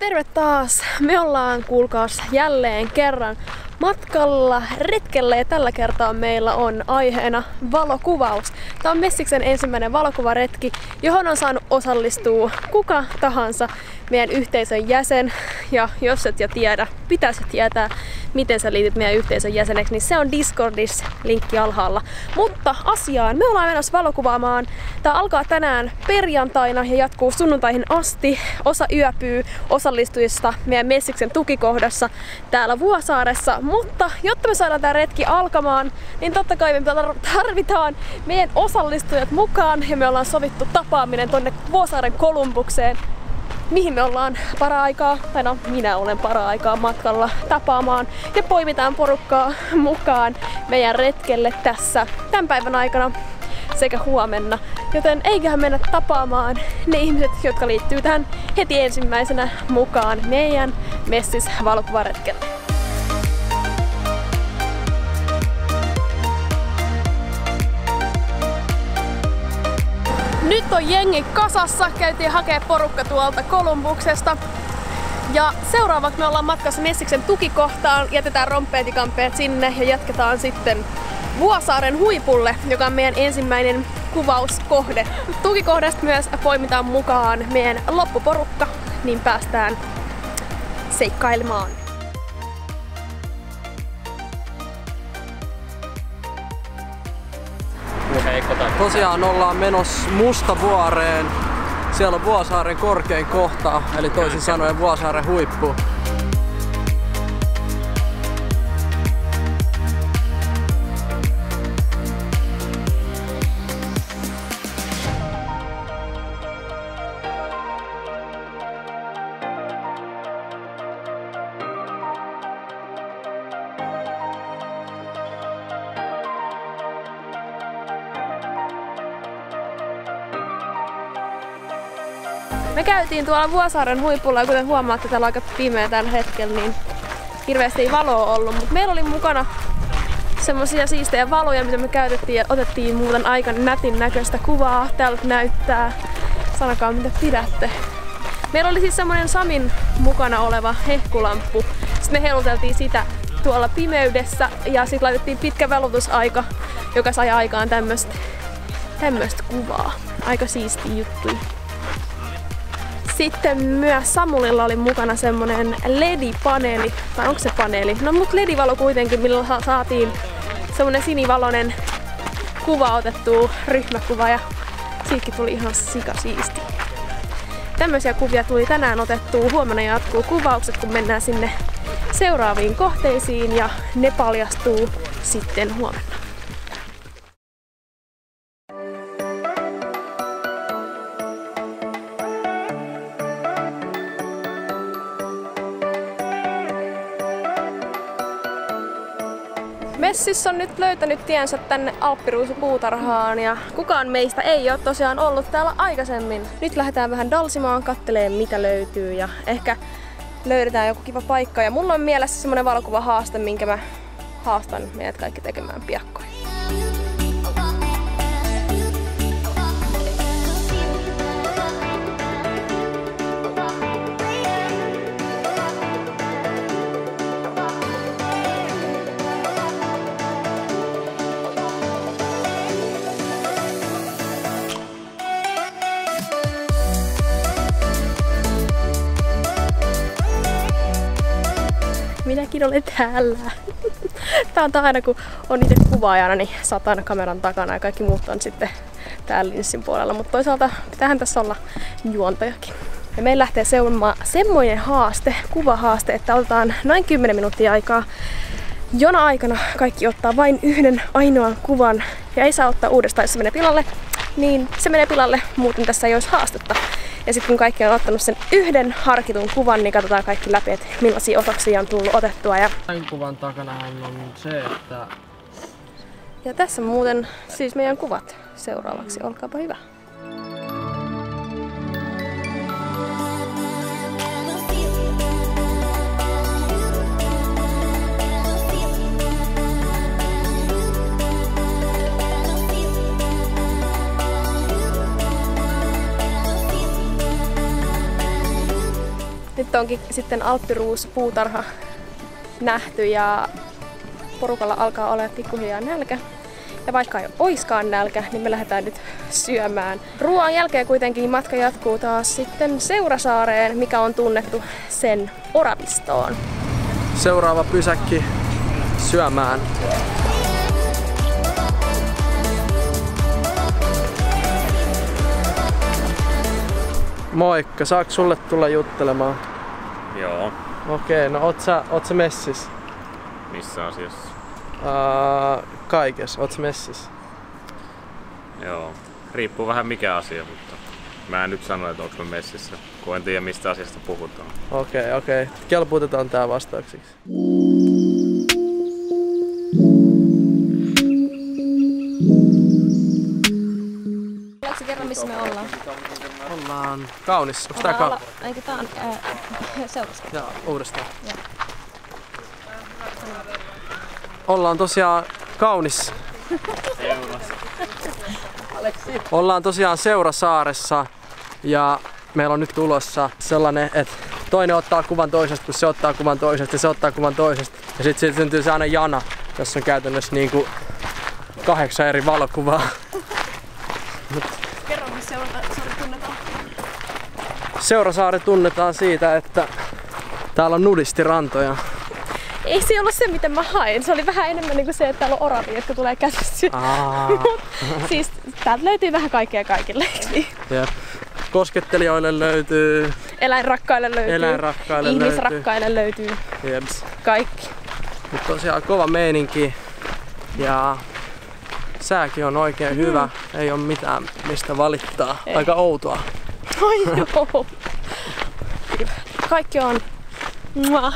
Terve taas! Me ollaan, kuulkaas, jälleen kerran matkalla retkellä ja tällä kertaa meillä on aiheena valokuvaus. Tämä on Messiksen ensimmäinen valokuvaretki, johon on saanut osallistua kuka tahansa meidän yhteisön jäsen. Ja jos et jo tiedä, pitäisi tietää, miten sä liityt meidän yhteisön jäseneksi, niin se on Discordissa, linkki alhaalla. Mutta asiaan, me ollaan menossa valokuvaamaan. Tää alkaa tänään perjantaina ja jatkuu sunnuntaihin asti. Osa yöpyy osallistujista meidän Messiksen tukikohdassa täällä Vuosaaressa. Mutta jotta me saadaan tää retki alkamaan, niin totta kai me tarvitaan meidän osallistujat mukaan. Ja me ollaan sovittu tapaaminen tonne Vuosaaren Kolumbukseen, mihin me ollaan para-aikaa, tai no minä olen para-aikaa matkalla tapaamaan ja poimitaan porukkaa mukaan meidän retkelle tässä tämän päivän aikana sekä huomenna. Joten eiköhän mennä tapaamaan ne ihmiset, jotka liittyy tähän heti ensimmäisenä mukaan meidän Messis-valokuvaretkelle. Nyt on jengi kasassa, käytiin hakea porukka tuolta Kolumbuksesta. Ja seuraavaksi me ollaan matkassa Messiksen tukikohtaan, jätetään rompeetikampeet sinne ja jatketaan sitten Vuosaaren huipulle, joka on meidän ensimmäinen kuvauskohde. Tukikohdasta myös poimitaan mukaan meidän loppuporukka, niin päästään seikkailemaan. Tosiaan ollaan menossa Mustavuoreen. Siellä on Vuosaaren korkein kohta, eli toisin sanoen Vuosaaren huippu. Me käytiin tuolla Vuosaaren huipulla ja kuten huomaatte, täällä on aika pimeä tällä hetkellä, niin hirveästi ei valoa ollut. Mutta meillä oli mukana semmosia siistejä valoja, mitä me käytettiin ja otettiin muuten aika nätin näköistä kuvaa. Täältä näyttää. Sanokaa mitä pidätte. Meillä oli siis semmonen Samin mukana oleva hehkulamppu. Sitten me heiluteltiin sitä tuolla pimeydessä ja sitten laitettiin pitkä valotusaika, joka sai aikaan tämmöstä kuvaa. Aika siistiä juttuja. Sitten myös Samulilla oli mukana semmonen LED-paneeli, tai onko se paneeli? No mut LED-valo kuitenkin, millä saatiin semmonen sinivaloinen kuva otettua, ryhmäkuva, ja siitäkin tuli ihan sikasiisti. Tämmöisiä kuvia tuli tänään otettua, huomenna jatkuu kuvaukset, kun mennään sinne seuraaviin kohteisiin ja ne paljastuu sitten huomenna. Messis on nyt löytänyt tiensä tänne Alppiruusu-puutarhaan ja kukaan meistä ei ole tosiaan ollut täällä aikaisemmin. Nyt lähdetään vähän dalsimaan, kattelemaan mitä löytyy ja ehkä löydetään joku kiva paikka. Ja mulla on mielessä semmonen valokuvahaaste, minkä mä haastan meidät kaikki tekemään piakkoin. Minäkin olen täällä. Tää on aina kun on itse kuvaajana, niin sä oot aina kameran takana ja kaikki muut on sitten täällä linssin puolella. Mutta toisaalta pitäähän tässä olla juontajakin. Ja meillä lähtee seuraamaan semmoinen haaste, kuvahaaste, että otetaan noin 10 minuuttia aikaa. Jona aikana kaikki ottaa vain yhden ainoan kuvan ja ei saa ottaa uudestaan, jos se menee pilalle. Niin se menee pilalle, muuten tässä ei olisi haastetta. Ja sitten kun kaikki on ottanut sen yhden harkitun kuvan, niin katsotaan kaikki läpi, että millaisia otoksia on tullut otettua. Tämän kuvan takanahan on se, että... Ja tässä muuten siis meidän kuvat seuraavaksi. Olkaapa hyvä. Nyt onkin sitten Alppiruus puutarha nähty ja porukalla alkaa olla pikkuhiljaa nälkä. Ja vaikka ei oiskaan nälkä, niin me lähdetään nyt syömään. Ruoan jälkeen kuitenkin matka jatkuu taas sitten Seurasaareen, mikä on tunnettu sen oravistoon. Seuraava pysäkki syömään. Moikka, saaks sulle tulla juttelemaan? Joo. Okei, no oot sä messis? Missä asiassa? Kaikessa, oot sä messis? Joo. Riippuu vähän mikä asia, mutta mä en nyt sano, että onko mä messissä, kun en tiedä mistä asiasta puhutaan. Okei. Kelpuutetaan tää vastaukseksi. Haluatko kerran missä me ollaan? Ollaan kaunis. Onks tää Eikö tää on Seurassa? Joo, uudestaan. Ja. Ollaan tosiaan kaunis. Ollaan tosiaan Seurasaaressa ja meillä on nyt tulossa sellainen, että toinen ottaa kuvan toisesta, kun se ottaa kuvan toisesta ja se ottaa kuvan toisesta. Ja sit siitä syntyy se aina jana, jossa on käytännössä niinku 8 eri valokuvaa. Kerro, missä Seurasaari tunnetaan? Seurasaari tunnetaan siitä, että täällä on nudistirantoja. Ei se ollut se, mitä mä hain. Se oli vähän enemmän niinku se, että täällä on oravia, jotka tulee käsissä. Siis täältä löytyy vähän kaikkea kaikille, eikö niin? Jep. Koskettelijoille löytyy. Eläinrakkaille löytyy. Ihmisrakkaille löytyy. Jeps. Kaikki. Mutta tosiaan kova meininki. Ja sääkin on oikein hyvä. Ei oo mitään mistä valittaa. Ei. Aika outoa. Ai joo. Kaikki on. Mua.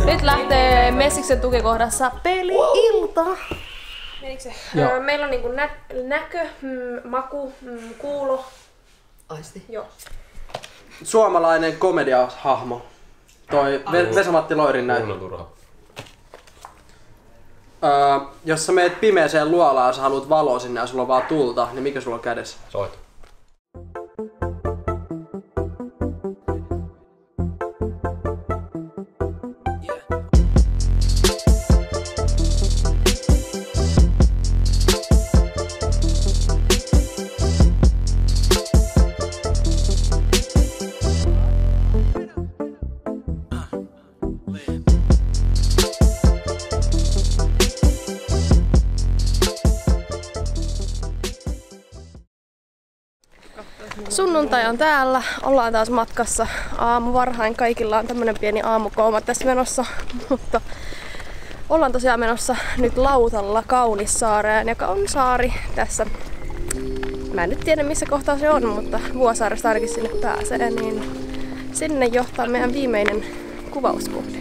Nyt lähtee Messiksen tukikohdassa peli-ilta. Menikö se? Meillä on niinku näkö, maku, kuulo. Aisti. Joo. Suomalainen komediahahmo. Toi Vesa-Matti Loirin näyttö. Jos sä meet pimeeseen luolaan ja sä haluat valoa sinne ja sulla on vaan tulta, niin mikä sulla on kädessä? Soita. Sunnuntai on täällä, ollaan taas matkassa aamu varhain. Kaikilla on tämmönen pieni aamukooma tässä menossa, mutta ollaan tosiaan menossa nyt lautalla Kaunissaareen. Ja Kaunisaari tässä, mä en nyt tiedä missä kohtaa se on, mutta Vuosaaresta ainakin sinne pääsee, niin sinne johtaa meidän viimeinen kuvauskohde.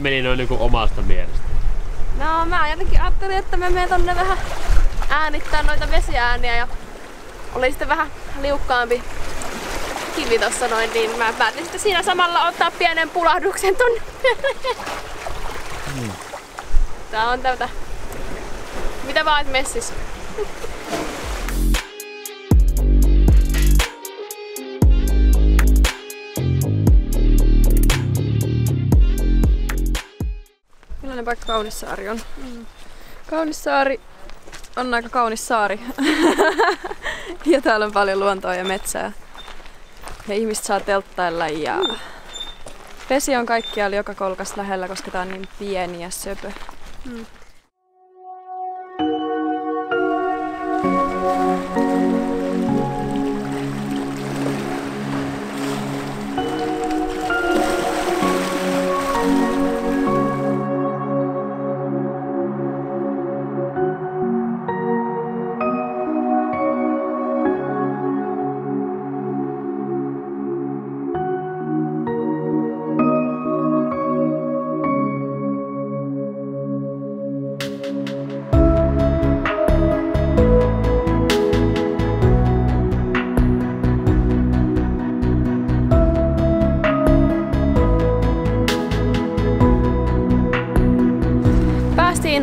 meni noin niinku omasta mielestä? No mä jotenkin ajattelin, että me menen tonne vähän äänittää noita vesiääniä ja oli sitten vähän liukkaampi kivi tossa noin, niin mä päätin sitten siinä samalla ottaa pienen pulahduksen tonne. Tää on tätä. Mitä vaan et messis? Millainen paikka Kaunissaari on? Kaunissaari on aika kaunis saari. Ja täällä on paljon luontoa ja metsää. Ja ihmiset saa telttailla ja vesi on kaikkialla joka kolkas lähellä, koska tää on niin pieni ja söpö.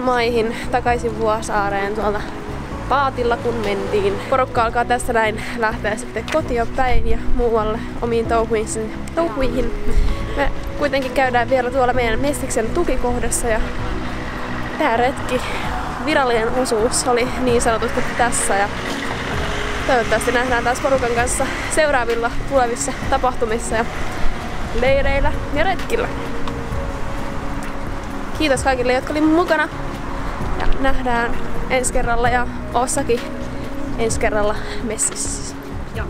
Maihin takaisin Vuosaareen tuolta paatilla kun mentiin. Porukka alkaa tässä näin lähteä sitten kotiin päin ja muualle omiin touhuihin. Me kuitenkin käydään vielä tuolla meidän Messiksen tukikohdassa ja tää retki, virallinen osuus oli niin sanotusti tässä ja toivottavasti nähdään taas porukan kanssa seuraavilla tulevissa tapahtumissa ja leireillä ja retkillä. Kiitos kaikille, jotka oli mukana. Ja nähdään ensi kerralla ja Ossakin ensi kerralla messissä. Joo.